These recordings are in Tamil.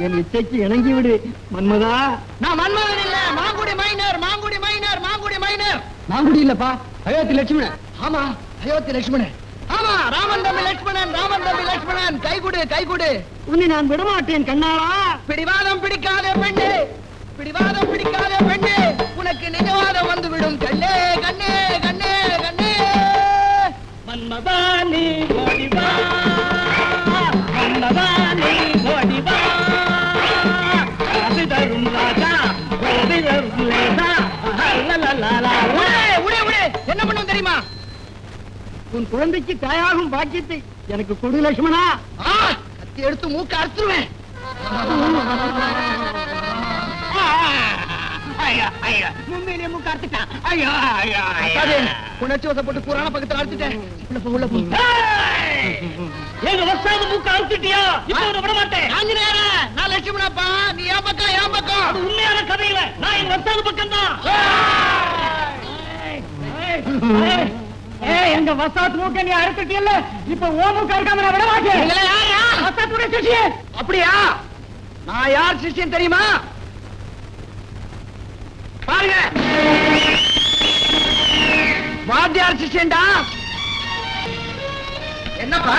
என் இச்சைக்கு இணங்கி விடு மன்மதா. நான் மன்மதன் இல்ல, Mangudi minor, Mangudi minor, Mangudi minor. Mangudi இல்லப்பா, அயோத்தி லட்சுமணன். ஆமா, அயோத்தி லட்சுமணன். ஆமா, ராமன் தம்பி லட்சுமணன், ராமன் தம்பி லட்சுமணன். கைகுடு, கைகுடு. உன்னை நான் விடமாட்டேன் கண்ணாளா. பிடிவாதம் பிடிக்காத பெண்ணு, பிடிவாதம் பிடிக்காத பெண்ணு, உனக்கு நிஜவாதம் வந்து விடும் கண்ணே, கண்ணே, கண்ணே, கண்ணே. மன்மதா நீ ஓடிவா, மன்மதா நீ ஓடிவா, காசு தரும் ராஜா, கோவி தரும் லேசா. என்ன பண்ணும் தெரியுமா? உன் குழந்தைக்கு தாயாகும் பாக்கியத்தை எனக்கு கொடு லட்சுமணா. கத்தி எடுத்து மூக்க அறுத்துருவேன். முன்மையிலே மூக்க அறுத்துட்டான். உணர்ச்சி வசப்பட்டு புராண பக்கத்துல அறுத்துட்டேன். உள்ள போ. எங்க வசாது மூக்க அறுத்துட்டியா? இப்ப விட மாட்டேன். ஆஞ்சநேயர, நான் லட்சுமணப்பா, நீ என் பக்கம், என் பக்கம். அது உண்மையான கதையில நான் எங்க வசாது பக்கம் தான். எங்க வசாத் மூக்க நீ அறுத்துட்டியல்ல, இப்ப ஓ மூக்க அறுக்காம நான் விட மாட்டேன். வசாத்துடைய சிஷ்யன். அப்படியா? நான் யார் சிஷ்யன் தெரியுமா? பாருங்க, வாத்தியார் சிஷ்யன்டா. என்னப்பா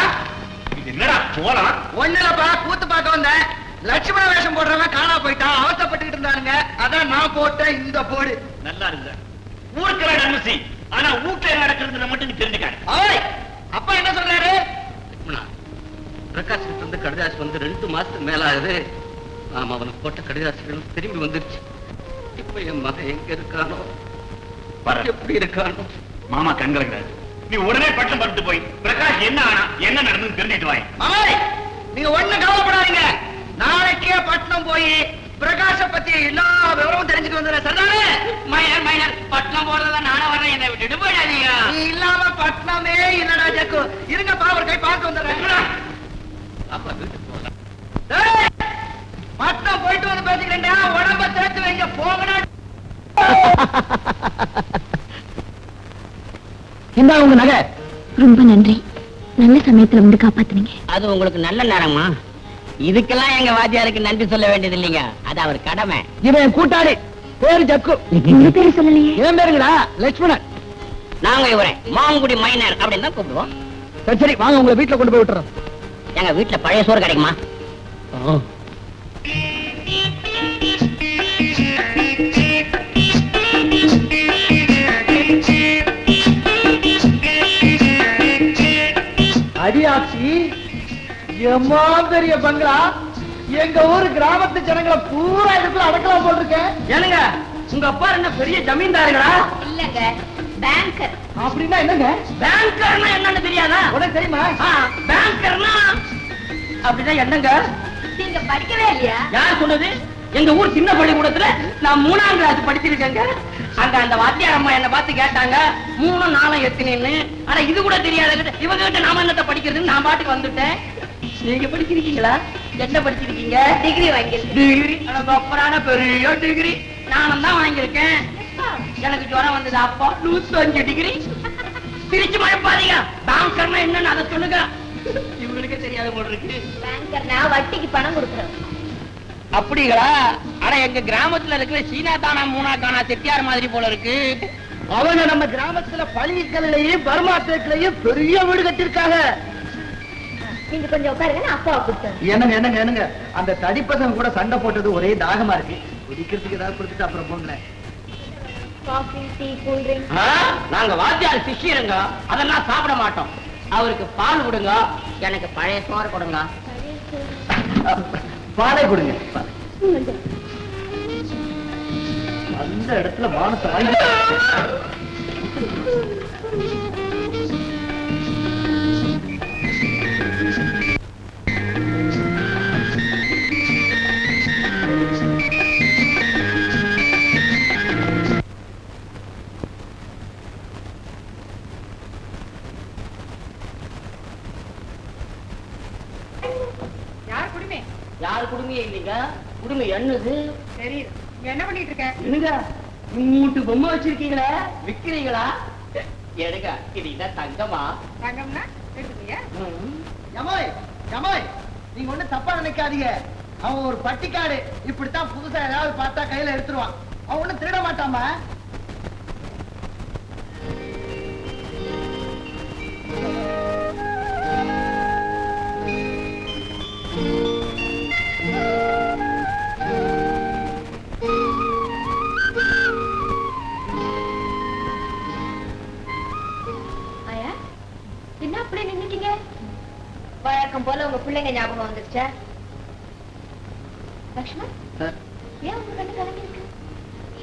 என்னடா போலாம்? ஒண்ணுலப்பா, கூத்து பார்க்க வந்தேன். லட்சுமண வேஷம் போடுறவன் காணா போயிட்டான், அவசப்பட்டுக்கிட்டு இருந்தானுங்க. அதான் நான் போட்டேன் இந்த போடு. நல்லா இருந்த ஊருக்கு அனுமதி, ஆனா வீட்டுல நடக்கிறது மட்டும் நீ தெரிஞ்சுக்க. அப்பா என்ன சொல்றாரு? பிரகாஷ் கிட்ட இருந்து கடிதாசி வந்து 2 மாசத்துக்கு மேல ஆகுது. ஆமா, அவனுக்கு போட்ட கடிதாசிகள் திரும்பி வந்துருச்சு. இப்ப என் மகன் எங்க இருக்கானோ, எப்படி இருக்கானோ. மாமா கண்கலங்கிறாரு. நீ உடனே பட்டம் பட்டு போய் பிரகாஷ் என்ன ஆனா என்ன நடந்து தெரிஞ்சிட்டு வாய். நீங்க ஒண்ணு கவலைப்படாதீங்க. நாளைக்கே பட்டணம் போய் பிரகாஷ பத்தி எல்லா விவரமும் தெரிஞ்சுட்டு வந்துடுறேன். சரிதானே? மைனர் மைனர் பட்டம் போடுறதா நானும் வரேன், என்னை விட்டுட்டு போயிடாதீங்க. நீ இல்லாம பட்டணமே இல்லடா ஜக்கு. இருங்கப்பா, ஒரு கை பார்த்து வந்துடுறேன். அப்பா வீட்டுக்கு போகலாம். பட்டணம் போயிட்டு வந்து பேசிக்கிறேன். உடம்ப சேர்த்து வைங்க, போகணும். இந்த உங்க நகை. ரொம்ப நன்றி, நல்ல சமயத்துல வந்து காப்பாத்துனீங்க. அது உங்களுக்கு நல்ல நேரமா? இதுக்கெல்லாம் எங்க வாத்தியாருக்கு நன்றி சொல்ல வேண்டியது இல்லைங்க, அது அவர் கடமை. இவன் கூட்டாளி, பேரு ஜக்கு. உங்க பேரு சொல்லலையே. இவன் பேருங்களா லட்சுமணன். நாங்க இவரை மாங்குடி மைனர் அப்படின்னு தான் கூப்பிடுவோம். சரி சரி, வாங்க உங்களை வீட்டுல கொண்டு போய் விட்டுறோம். எங்க வீட்டுல பழைய சோறு கிடைக்குமா? அடியாச்சி, எம்மா பெரிய பங்களா. எங்க ஊர் கிராமத்து ஜனங்களை பூரா இடத்துல அடக்கலாம் போட்டிருக்கேன். ஏனுங்க, உங்க அப்பா என்ன பெரிய ஜமீன்தாருங்களா? இல்லங்க, பேங்கர். அப்படின்னா என்னங்க? பேங்கர்னா என்னன்னு தெரியாதா? உனக்கு தெரியுமா? பேங்கர்னா அப்படிதான் என்னங்க? நீங்க படிக்கவே இல்லையா? யார் சொன்னது? எங்க ஊர் சின்ன பள்ளிக்கூடத்துல நான் 3ஆம் கிளாஸ் படிச்சிருக்கேங்க. அங்க அந்த வாத்தியார் அம்மா என்ன பார்த்து கேட்டாங்க 3 4 எத்தனைன்னு. ஆனா இது கூட தெரியாத இவங்க கிட்ட நாம என்னத்த படிக்கிறதுன்னு நான் பாட்டுக்கு வந்துட்டேன். நீங்க படிச்சிருக்கீங்களா? என்ன படிச்சிருக்கீங்க? டிகிரி வாங்கிருக்கேன். டிகிரி? அப்புறான பெரிய டிகிரி நானும் தான் வாங்கியிருக்கேன். எனக்கு ஜுரம் வந்தது அப்போ 105 டிகிரி. பிரிச்சு மழைப்பாதீங்க. பேங்கர்னா என்னன்னு அதை சொல்லுங்க. இவங்களுக்கு தெரியாத போல இருக்கு. பேங்கர்னா வட்டிக்கு பணம் கொடுக்குறோம். அப்படிங்களா? ஆனா எங்க கிராமத்துல இருக்கிற சீனா தானா மூணா கானா செட்டியார் மாதிரி போல இருக்கு. அவங்க நம்ம கிராமத்துல பள்ளிக்கல்லையும் பர்மா தேக்கிலையும் பெரிய வீடு கட்டிருக்காங்க. நீங்க கொஞ்சம் உட்காருங்க, நான் அப்பாவை கூப்பிட்டேன். என்னங்க என்னங்க என்னங்க, அந்த தடிப்பசங்க கூட சண்டை போட்டது ஒரே தாகமா இருக்கு. குடிக்கிறதுக்கு ஏதாவது கொடுத்துட்டு அப்புறம் போங்களேன். Coffee, tea, cool drink. நாங்க வாத்தியார் சிஷ்யருங்க, அதெல்லாம் சாப்பிட மாட்டோம். அவருக்கு பால் கொடுங்க, எனக்கு பழைய சோறு கொடுங்க. பாலை கொடுங்க. அந்த இடத்துல மானத்தை வாங்கி யாரு குடுமையே இல்லைங்க. குடுமை என்னது சரி, என்ன பண்ணிட்டு இருக்க? என்னங்க மூட்டு பொம்மை வச்சிருக்கீங்களா? விக்கிறீங்களா? எடுங்க, இது தங்கமா? தங்கம்னா எடுத்துக்கீங்க. ஜமாய் ஜமாய், நீங்க ஒண்ணு தப்பா நினைக்காதீங்க. அவன் ஒரு பட்டிக்காடு. இப்படித்தான் புதுசா ஏதாவது பார்த்தா கையில எடுத்துருவான். அவன் ஒண்ணும் திருட மாட்டாமா. ஆயா, என்ன அப்படி நின்னுட்டீங்க? வழக்கம் போல உங்க பிள்ளைங்க ஞாபகம் வந்துருச்சா? லக்ஷ்மண், ஏன் உங்க கண்ணு கலங்கி இருக்கு?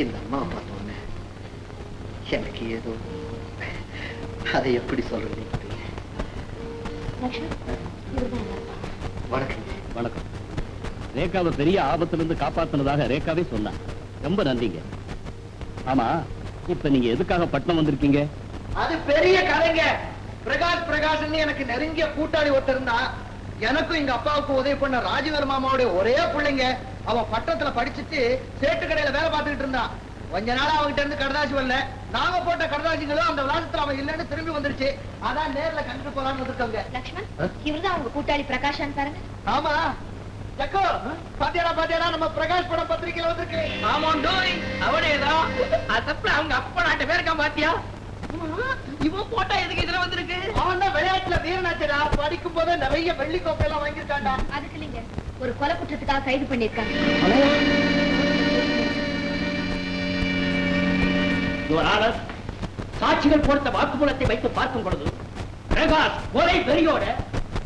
இந்த அம்மாவை பார்த்தோன்னே எனக்கு ஏதோ அதை எப்படி சொல்றது தெரியல. லக்ஷ்மண், இவர்தான் எங்க அப்பா. வணக்கம். வணக்கம். ரேகாவை பெரிய ஆபத்துல இருந்து காப்பாத்தினதாக ரேகாவே சொன்னா. ரொம்ப நன்றிங்க. ஆமா, இப்ப நீங்க எதுக்காக பட்டணம் வந்திருக்கீங்க? அது பெரிய கதைங்க. பிரகாஷ் எனக்கு நெருங்கிய கூட்டாளி ஒருத்தர் இருந்தா. எனக்கும் எங்க அப்பாவுக்கும் உதவி பண்ண ராஜீவர் மாமாவுடைய ஒரே பிள்ளைங்க. அவன் பட்டணத்துல படிச்சுட்டு சேட்டு கடையில வேலை பார்த்துக்கிட்டு இருந்தான். கொஞ்ச நாளா அவங்கிட்ட இருந்து கடதாசி வரல. நாங்க போட்ட கடதாசிகளும் அந்த விளாசத்துல அவன் இல்லைன்னு திரும்பி வந்துருச்சு. அதான் நேர்ல கண்டுட்டு போலான்னு வந்திருக்காங்க. லக்ஷ்மண், இவர்தான் உங்க கூட்டாளி பிரகாஷான்னு பாருங்க. ஆமா ஜக்கோ, பாத்தியாடா நம்ம பிரகாஷ் படம் பத்திரிக்கையில வந்திருக்கு. அவனேதான் அசப்ல அவங்க அப்பா நாட்டு பேருக்கான் பாத்தியா? இவன் போட்டா எதுக்கு இதுல வந்திருக்கு? அவன் தான் விளையாட்டுல வீரனாச்சடா. படிக்கும் போது நிறைய வெள்ளி கோப்பை எல்லாம் வாங்கியிருக்காண்டா. அதுக்கு இல்லைங்க, ஒரு கொலை குற்றத்துக்காக கைது பண்ணிருக்காங்க. சாட்சிகள் கொடுத்த வாக்குமூலத்தை வைத்து பார்க்கும் பொழுது பிரகாஷ் ஒரே வெறியோட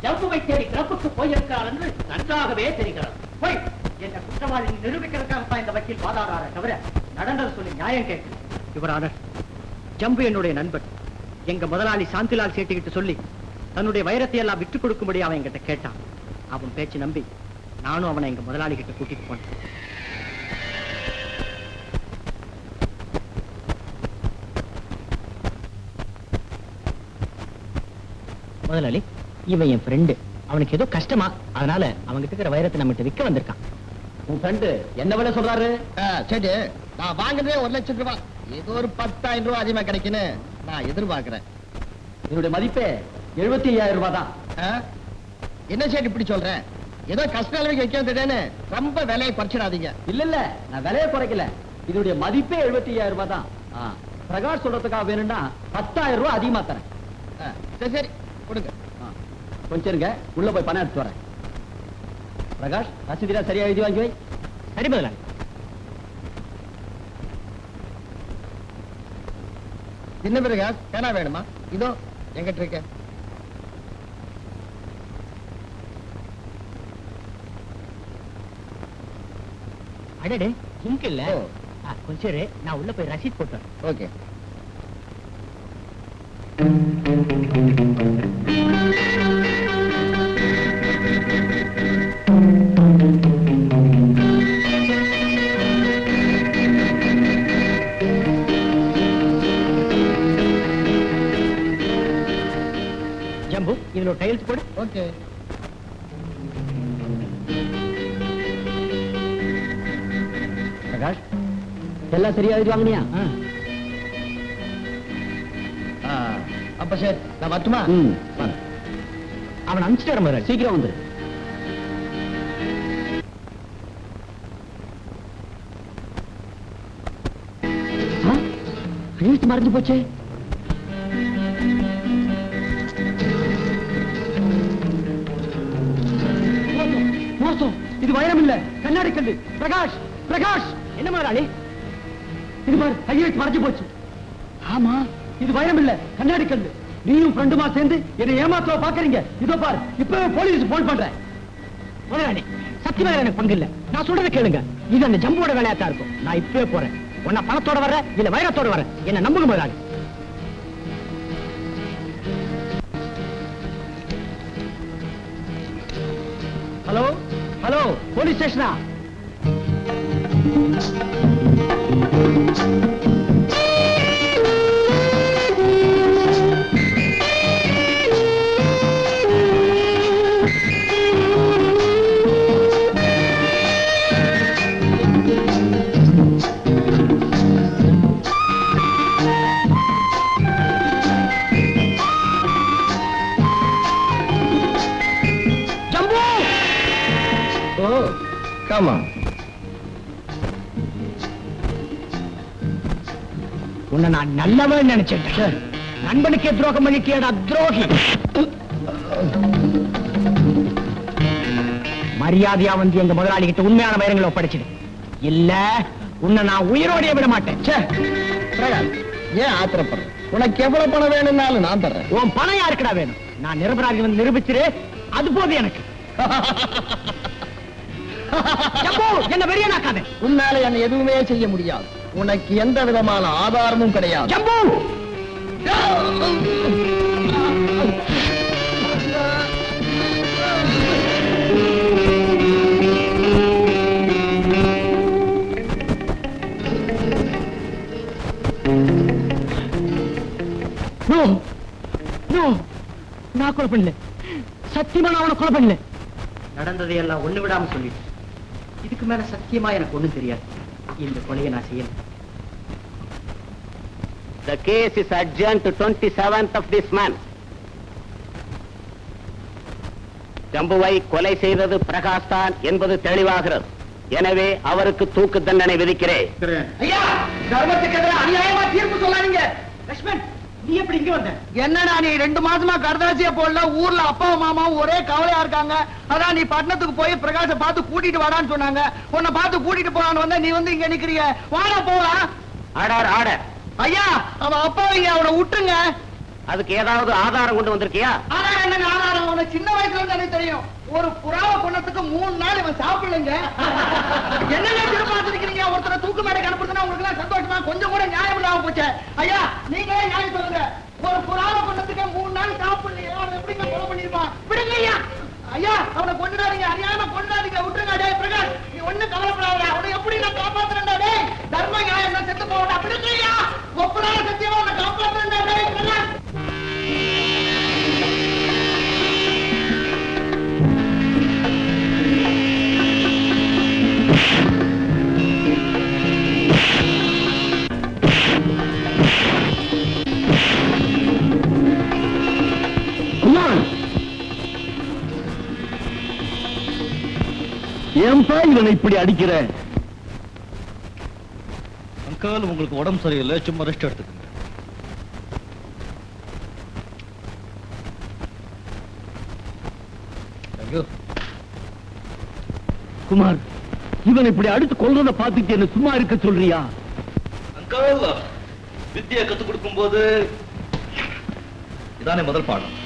ஜம்புவை தேடி கிளப்புக்கு போயிருக்கிறார் என்று நன்றாகவே தெரிகிறது. போய் என்ற குற்றவாளி நிரூபிக்கிறதுக்காக இந்த வக்கீல் வாதாடுறார தவிர நடந்தது சொல்லி நியாயம் கேட்கு. இவரான ஜம்பு என்னுடைய நண்பன். எங்க முதலாளி சாந்திலால் சேட்டிக்கிட்டு சொல்லி தன்னுடைய வைரத்தை எல்லாம் விட்டுக் கொடுக்கும்படி அவன் என்கிட்ட கேட்டான். அவன் பேச்சு நம்பி நானும் அவனை எங்க முதலாளி கிட்ட கூட்டிட்டு போனேன். முதலாளி, இவன் என் ஃப்ரெண்டு. அவனுக்கு ஏதோ கஷ்டமா, அதனால அவன்கிட்ட இருக்கிற வைரத்தை நம்மகிட்ட விற்க வந்திருக்கான். உன் ஃப்ரெண்டு என்ன விலை சொல்றாரு? சரி, நான் வாங்குறதே 1 லட்சம் ரூபாய். ஏதோ ஒரு 10,000 ரூபாய் அதிகமா கிடைக்குன்னு நான் எதிர்பார்க்கிறேன். இதனுடைய மதிப்பே 75,000 ரூபாய் தான். என்ன சேட்டு இப்படி சொல்றேன்? ஏதோ கஷ்ட நிலைமைக்கு வைக்க வந்துட்டேன்னு ரொம்ப விலையை குறைச்சிடாதீங்க. இல்ல நான் விலையை குறைக்கல. இதனுடைய மதிப்பே 75,000 ரூபாய் தான். பிரகாஷ் சொல்றதுக்காக வேணும்னா 10,000 ரூபாய் அதிகமா தரேன். சரி சரி கொடுங்க. கொஞ்சம் இருங்க, உள்ள போய் பணம் எடுத்து வரேன். பிரகாஷ், ரசீதியா சரியா எழுதி வாங்கி வை. சரி முதலாளி. என்ன பிரகாஷ், பேனா வேணுமா? இதோ எங்கிட்ட இருக்க. அடடே, இங்க இல்ல. கொஞ்சம் இரு, நான் உள்ள போய் ரசீத் போட்டேன். ஓகே. ஜம்பு, இதுல டைல்ஸ் போடு. ஓகே. பிரகாஷ், எல்லாம் சரியா எழுதி வாங்கினியா? அப்ப சரி, நான் வரட்டுமா? அவன் அனுப்பிச்சிட்டு முதலாளி. சீக்கிரம் வந்துரு. கையெழுத்து மறைஞ்சு போச்சே. மோசம், இது வைரம் இல்ல, கண்ணாடி கல்லு. பிரகாஷ், பிரகாஷ், என்ன முதலாளி? இது பாரு, கையெழுத்து மறைஞ்சு போச்சு. ஆமா, இது வைரம் இல்ல, கண்ணாடி கல்லு. நீயும் ஃப்ரெண்டுமா சேர்ந்து என்னை ஏமாத்தவ பாக்குறீங்க. இதோ பாரு, இப்பவே போலீஸ் போன் பண்றேன். முதலாளி, சத்தியமா எனக்கு பங்கு இல்ல. நான் சொல்றதை கேளுங்க. இது அந்த ஜம்போட வேலையாத்தான் இருக்கும். நான் இப்பவே போறேன். உன்ன பணத்தோட வர்ற இல்ல வைரத்தோட வர்ற, என்ன நம்புங்க முதலாளி. ஹலோ ஹலோ, போலீஸ் ஸ்டேஷனா? ஆமா. உன்னை நான் நல்லவன் நினைச்சேன். நண்பனுக்கே துரோகம் பண்ணிட்டியடா துரோகி. மரியாதையா வந்து எங்க முதலாளி கிட்ட உண்மையான வைரங்களை ஒப்படைச்சிடு. இல்ல உன்னை நான் உயிரோடைய விட மாட்டேன். ஏன் ஆத்திரப்படுற? உனக்கு எவ்வளவு பணம் வேணும்னாலும் நான் தர்றேன். உன் பணம் யாருக்குடா வேணும்? நான் நிரபராதி வந்து நிரூபிச்சிரு, அது போது எனக்கு. என்ன வெளியே நாக்காதே. உன்னால என்ன எதுவுமே செய்ய முடியாது. உனக்கு எந்த விதமான ஆதாரமும் கிடையாது. ஜம்பு நான் கொலை பண்ணல. சத்தியமா நான் அவனை கொலை பண்ணல. நடந்ததை எல்லாம் ஒண்ணு விடாம சொல்லிட்டு இதுக்கு மேல சத்தியமா எனக்கு ஒண்ணும் தெரியாது. இந்த கொலையை நான் செய்யல. The case is adjourned to 27th of this month. ஜம்புவை கொலை செய்தது பிரகாஷ் தான் என்பது தெளிவாகிறது. எனவே அவருக்கு தூக்கு தண்டனை விதிக்கிறேன். ஐயா, தர்மத்துக்கு எதிராக அநியாயமா தீர்ப்பு சொல்லாதீங்க. லட்சுமண், நீ எப்படி இங்க வந்த? என்னடா நீ 2 மாசமா கடதாசிய போடல. ஊர்ல அப்பாவும் மாமாவும் ஒரே கவலையா இருக்காங்க. அதான் நீ பட்டணத்துக்கு போய் பிரகாஷ பார்த்து கூட்டிட்டு வாடான்னு சொன்னாங்க. உன்னை பார்த்து கூட்டிட்டு போறான்னு வந்தா நீ வந்து இங்க நிக்கிறீங்க. வாடா போலாம். Order order. ஐயா, அவன் அப்பாவிங்க, அவனை விட்டுருங்க. அதுக்கு ஏதாவது ஆதாரம் கொண்டு வந்திருக்கியா? ஆதாரம் என்ன ஆதாரம்? அவனை சின்ன வயசுல இருந்து எனக்கு தெரியும். ஒரு புறாவை கொன்னதுக்கு 3 நாள் இவன் சாப்பிடலங்க. என்னங்க திரும்ப ஒருத்தரை தூக்கு மேடை அனுப்புறதுன்னா உங்களுக்கு எல்லாம் சந்தோஷமா? கொஞ்சம் கூட நியாயம் இல்லாம போச்சு. ஐயா, நீங்களே நியாயம் சொல்லுங்க. ஒரு புறாவை கொன்னதுக்கு 3 நாள் சாப்பிடலையா? அவன் எப்படிங்க கொலை பண்ணிருப்பான்? விடுங்க ஐயா. ஐயா, அவனை கொண்டுடாதீங்க. அறியாம கொண்டுடாதீங்க. விட்டுருங்க. டேய் பிரகாஷ், நீ ஒண்ணும் கவலைப்படாத. அவனை எப்படி நான் காப்பாத்துறேன்டா? டேய், தர்ம நியாயம் நான் செத்து போவேன். அப்படி இல்லையா? ஒப்பனால சத்தியமா உன்னை காப்பாத்துறேன்டா. டேய் பிரகாஷ். ஏன்பா இவனை இப்படி அடிக்கிற? அங்கிள், உங்களுக்கு உடம்பு சரியில்லை, சும்மா ரெஸ்ட் எடுத்துக்கங்க. குமார், இவன் இப்படி அடித்து கொல்றத பார்த்துட்டு என்ன சும்மா இருக்க சொல்றியா? அங்கிள், வித்தியை கத்துக் கொடுக்கும் போது இதானே முதல் பாடம்.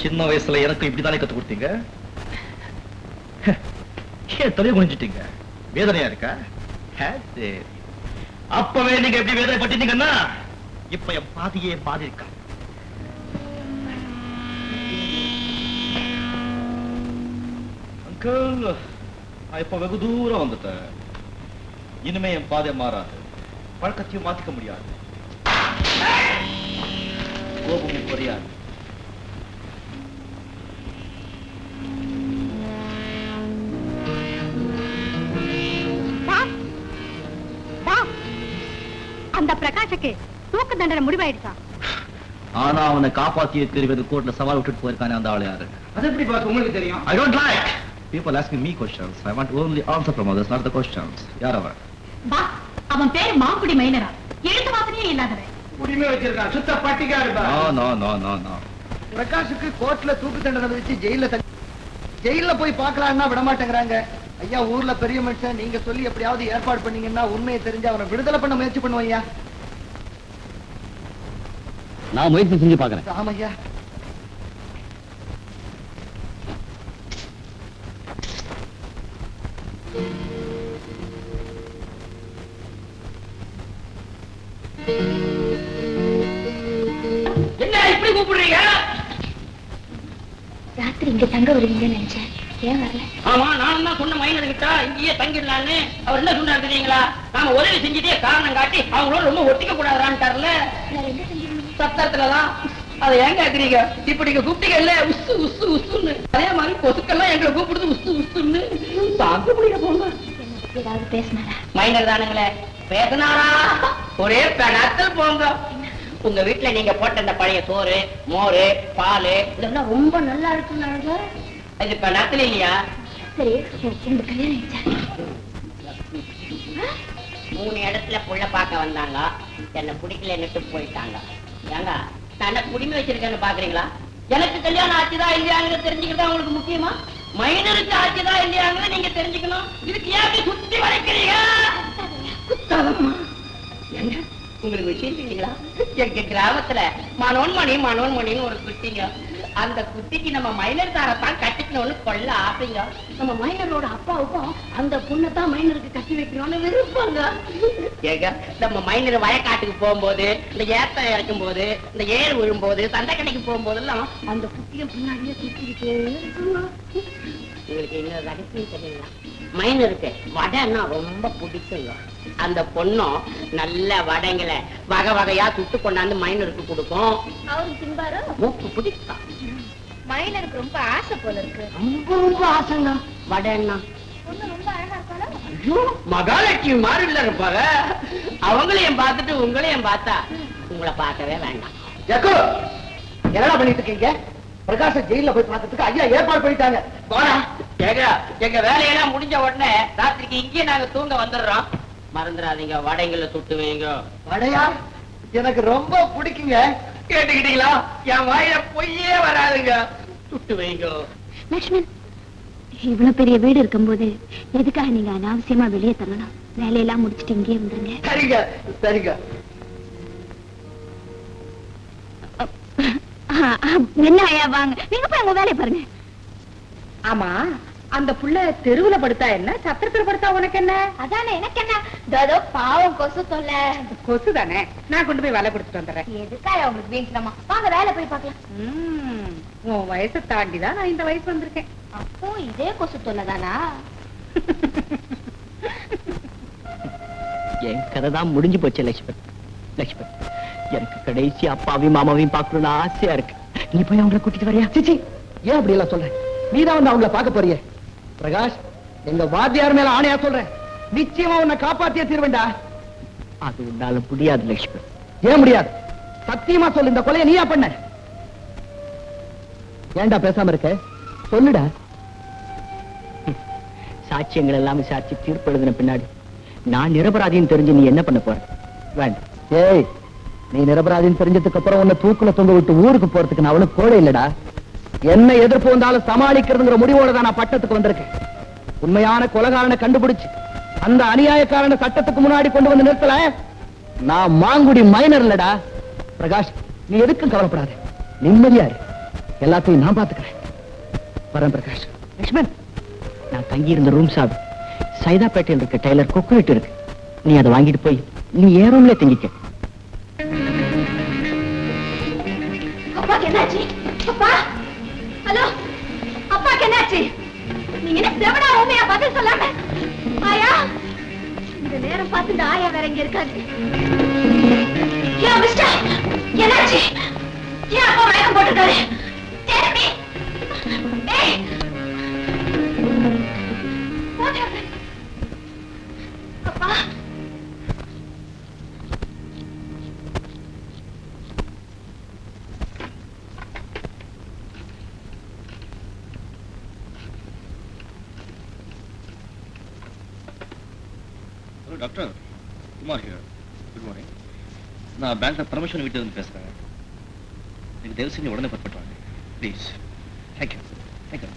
சின்ன வயசுல எனக்கு இப்படிதானே கத்துக் கொடுத்தீங்க. ஏன் தலையை குனிஞ்சிட்டீங்க? வேதனையா இருக்கா? சரி, அப்பவே நீங்க எப்படி வேதனைப்பட்டீங்கன்னா இப்ப என் பாதியே பாதி இருக்கா. அங்கிள், நான் இப்ப வெகு தூரம் வந்துட்டேன். இனிமே என் பாதை மாறாது. பழக்கத்தையும் மாத்திக்க முடியாது. கோபமும் குறையாது. அந்த பிரகாஷுக்கு தூக்கு தண்டனை முடிவாயிடுச்சா? ஆனா அவனை காப்பாத்திய தெரிவது கோர்ட்ல சவால் விட்டுட்டு போயிருக்கானே, அந்த ஆள் யாரு? அது எப்படி பாஸ் உங்களுக்கு தெரியும்? I don't like people asking me questions. I want only answer from others, not the questions. யார் அவன்? பா, அவன் பேரு மாங்குடி மைனரா. எழுத்து வாசனையே இல்லாதவன். உரிமை வச்சிருக்கான். சுத்த பட்டிக்கா இருப்பா. No. பிரகாஷுக்கு கோர்ட்ல தூக்கு தண்டனை விதிச்சு ஜெயில போய் பார்க்கலாம்னா விட மாட்டேங்கிறாங்க. ஐயா, ஊர்ல பெரிய மனுஷன், நீங்க சொல்லி எப்படியாவது ஏற்பாடு பண்ணீங்கன்னா உண்மையை தெரிஞ்சு அவனை விடுதலை பண்ண முயற்சி பண்ணுவோம் ஐயா. நான் முயற்சி செஞ்சு பார்க்கிறேன். ஆமையா. என்ன இப்படி கூப்பிடுறீங்க? ராத்திரி இங்க தங்க வருவீங்கன்னு நினைச்சேன். ஏன் வரல? ஆமா, நானும் தான் சொன்ன மைனர்கிட்ட இங்கேயே தங்கிடலான்னு. அவர் என்ன சொன்னாரு தெரியுங்களா? நாம உதவி செஞ்சுட்டே காரணம் காட்டி அவங்களோட ரொம்ப ஒட்டிக்க கூடாதான்ட்டார்ல. சத்தத்துலதான். அதை ஏன் கேக்குறீங்க? இப்ப நீங்க கூப்பிட்டீங்கல்ல, உசு உசு உசுன்னு, அதே மாதிரி கொசுக்கெல்லாம் எங்களை கூப்பிடுது உசு உசுன்னு. தாங்க முடியல போங்க. ஏதாவது பேசினாரா? மைனர் தானுங்களே, பேசினாரா? ஒரே பெணத்தில் போங்க. உங்க வீட்டுல நீங்க போட்ட இந்த பழைய சோறு, மோரு, பால் இதெல்லாம் ரொம்ப நல்லா இருக்குன்னாங்க. இது பெணத்தில் இல்லையா? சரி ரெண்டு கல்யாணம் ஆயிடுச்சா? 3 இடத்துல புள்ள பார்க்க வந்தாங்க, என்ன பிடிக்கலன்னுட்டு போயிட்டாங்க. ஏங்க தன்னை குடிமை வச்சிருக்கேன்னு பாக்குறீங்களா? எனக்கு கல்யாணம் ஆச்சுதா இல்லையான்னு தெரிஞ்சுக்கிட்டா உங்களுக்கு முக்கியமா? மைனருக்கு ஆச்சுதா இல்லையான்னு நீங்க தெரிஞ்சுக்கணும். இதுக்கு ஏன் சுத்தி வளைக்கிறீங்க? குத்தாதம்மா. ஏங்க உங்களுக்கு விஷயம் தெரியுங்களா? எங்க கிராமத்துல மனோன்மணின்னு ஒரு குட்டிங்க. அந்த குட்டிக்கு நம்ம மைனர் தாரத்தான் கட்டிக்கணும்னு கொள்ள ஆசைங்க. நம்ம மைனரோட அப்பாவுக்கும் அந்த பொண்ணத்தான் மைனருக்கு கட்டி வைக்கணும்னு விருப்பாங்க. ஏங்க நம்ம மைனர் வயக்காட்டுக்கு போகும்போது, இந்த ஏத்தம் இறக்கும் போது, இந்த ஏர் விழும்போது, சண்டை கடைக்கு போகும்போதெல்லாம் அந்த குட்டியை பின்னாடியே சுத்திக்கிட்டே இருக்குங்க. உங்களுக்கு இன்னொரு ரகசியம் தெரியுங்களா? மைனருக்கு வடைன்னா ரொம்ப பிடிக்குங்க. அந்த பொண்ணும் நல்ல வடைங்களை வகை வகையா சுட்டு கொண்டாந்து மைனருக்கு கொடுக்கும். அவரு திம்பாரோ? மூக்கு பிடிக்கும். மைனருக்கு ரொம்ப ஆசை போல இருக்கு. ரொம்ப ஆசைங்க வடைன்னா. பொண்ணு ரொம்ப அழகா இருக்காளோ? ஐயோ, மகாலட்சுமி மாதிரி இருப்பாங்க. அவங்களையும் பார்த்துட்டு உங்களையும் பார்த்தா உங்களை பார்க்கவே வேண்டாம். ஜக்கு, என்னடா பண்ணிட்டு இருக்கீங்க? பிரகாஷ ஜெயில போய் பார்த்ததுக்கு ஐயா ஏற்பாடு பண்ணிட்டாங்க. போடா. எங்க வேலையெல்லாம் முடிஞ்ச உடனே ராத்திரிக்கு இங்கே நாங்க தூங்க வந்துடுறோம். மறந்துடாதீங்க, வடைங்களை சுட்டு வைங்க. வடையா? எனக்கு ரொம்ப பிடிக்குங்க. கேட்டுக்கிட்டீங்களா? என் வாயில பொய்யே வராதுங்க. சுட்டு வைங்க. லட்சுமண், இவ்வளவு பெரிய வீடு இருக்கும்போது எதுக்காக நீங்க அனாவசியமா வெளியே தள்ளணும்? வேலையெல்லாம் முடிச்சுட்டு இங்கேயே வந்துருங்க. சரிங்க சரிங்க. என்ன ஐயா வாங்க, நீங்க போய் உங்க வேலையை பாருங்க. ஆமா, அந்த புள்ள தெருவுல படுத்தா என்ன, சத்திரத்துல படுத்தா உனக்கு என்ன? அதானே எனக்கு என்ன, இதோ பாவம் கொசு தொல்லை. கொசு தானே, நான் கொண்டு போய் வேலை கொடுத்துட்டு வந்துடுறேன். எதுக்கா உங்களுக்கு வீண்மா? வாங்க வேலை போய் பார்க்கலாம். உன் வயசை தாண்டிதான் நான் இந்த வயசு வந்திருக்கேன். அப்போ இதே கொசு தொல்லை தானா? என் கதை தான் முடிஞ்சு போச்சு லட்சுமண். லட்சுமண், எனக்கு கடைசி அப்பாவையும் மாமாவையும் பார்க்கணும்னு ஆசையா இருக்கு. நீ போய் அவங்களை கூட்டிட்டு வரியா? சிச்சி, ஏன் அப்படி எல்லாம் சொல்றேன்? நீதான் வந்து அவங்கள பார்க்க போறிய. பிரகாஷ், எங்க வாத்தியார் மேல ஆணையா சொல்றேன், நிச்சயமா உன்னை காப்பாத்தியே தீர்வேண்டா. அது உன்னால முடியாது லட்சுமண். ஏன் முடியாது? சத்தியமா சொல்லு, இந்த கொலையை நீயா பண்ண? ஏன்டா பேசாம இருக்க? சொல்லுடா. சாட்சியங்கள் எல்லாம் விசாரிச்சு தீர்ப்பு எழுதின பின்னாடி நான் நிரபராதின்னு தெரிஞ்சு நீ என்ன பண்ண போற? வேண்டாம். ஏய், நீ நிரபராதின்னு தெரிஞ்சதுக்கு அப்புறம் உன்னை தூக்குல தொங்க விட்டு ஊருக்கு போறதுக்கு நான் அவனுக்கு கோடை இல்லடா. என்ன எதிர்ப்பு வந்தாலும் சமாளிக்கிறதுங்கிற முடிவோட தான் நான் பட்டத்துக்கு வந்திருக்கேன். உண்மையான கொலைகாரனை கண்டுபிடிச்சு அந்த அநியாயக்காரனை சட்டத்துக்கு முன்னாடி கொண்டு வந்து நிறுத்தல. நான் மாங்குடி மைனர் இல்லடா. பிரகாஷ், நீ எதுக்கும் கவலைப்படாத, நிம்மதியா இரு. எல்லாத்தையும் நான் பாத்துக்கிறேன். வரேன் பிரகாஷ். லட்சுமண், நான் தங்கி இருந்த ரூம் சாவி சைதாப்பேட்டையில் இருக்க டெய்லர் கொக்குவிட்டு இருக்கு. நீ அதை வாங்கிட்டு போய் நீ ஏன் ரூம்ல தங்கிக்க. அப்பாக்கு என்னாச்சு? அப்பா, ஹலோ, அப்பாக்கு என்னாச்சு? நீங்க என்ன செவடா உண்மையா பதில் சொல்லாம? ஆயா, இந்த நேரம் பார்த்து இந்த ஆயா வேற இங்க இருக்காது. ஏன் மிஸ்டர், என்னாச்சு? ஏன் அப்பா மயக்கம் போட்டுருக்காரு? தேவி, ஏய், அப்பா, doctor, Kumar here. Good morning. நான் பேங்க்ல பர்மிஷன் வீட்டு வந்து பேசுறேன். எனக்கு தயவு செஞ்சு உடனே பர்ஃபெக்ட் வாங்க ப்ளீஸ். தேங்க்யூ. தேங்க்யூ.